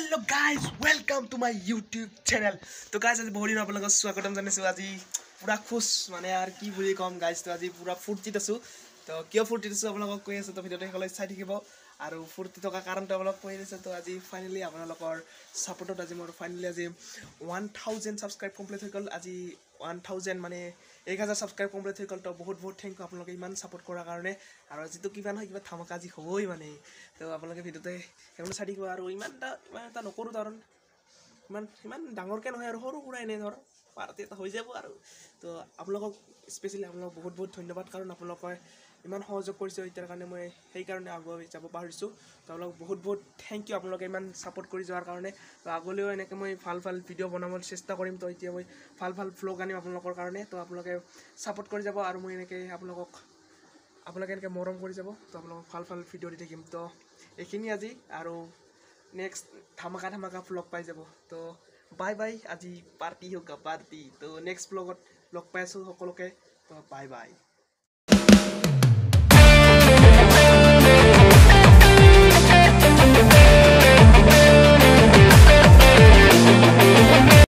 Hello guys, welcome to my YouTube channel. तो guys आज बहुत दिन आप लोगों का स्वागतम जाने से आज पूरा खुश माने यार की बुरी कम guys तो आज पूरा फुर्ती तसु तो क्यों फुर्ती तसु आप लोगों को कोई ऐसा तो वीडियो देखने लाइक साइड की बाव आरु फुर्ती तो का कारण तो आप लोग कोई ऐसा तो आज फाइनली आप लोगों का सपोर्ट आज मोर फाइनली आज 1000 सब्सक्राइब कंप्लीट हो गल आज 1000 माने 1000 सब्सक्राइब कंप्लीट हो गल तो बहुत बहुत थैंक यू आप लोगों के इमान सपोर्ट करा कारणे आरो आज तो किमान হয় কিবা ধামাকা আজি হবই মানে তো আপোনালোকে ভিডিওতে এখন সাইড দিব আৰু ইমানটা নকৰো কাৰণ ইমান ডাঙৰকে নহয় আৰু সৰু সুৰা এনে ধৰ পাৰ্টি এটা হৈ যাব আৰু তো আপোনালোকক স্পেশালি আপোনালোক বহুত বহুত ধন্যবাদ কাৰণ আপোনালোকে ইমান সহযোগ কৰিছে এতিয়াৰ কাৰণে মই সেই কাৰণে আগুৱাই যাব পাৰিছো তো আপোনালোক বহুত বহুত থ্যাংক ইউ আপোনালোকে ইমান সাপোৰ্ট কৰি যোৱাৰ কাৰণে তো আগলৈও এনেকৈ মই ভাল ভিডিও বনাবৰ চেষ্টা কৰিম তো এতিয়া মই ভাল ভ্লগ আনিম আপোনালোকৰ কাৰণে তো আপোনালোকে সাপোৰ্ট কৰি যাব আৰু মই এনেকৈ আপোনালোকে এনেকৈ মৰম কৰি যাব তো আপোনালোকক ভাল ভিডিও দি থাকিম তো এইখিনি আজি আৰু নেক্সট ধামাকা ভ্লগ পাই যাব তো বাই বাই আজি পাৰ্টি হোগা পাৰ্টি তো নেক্সট ভ্লগত লগ পাই আছো সকলোকে তো বাই বাই।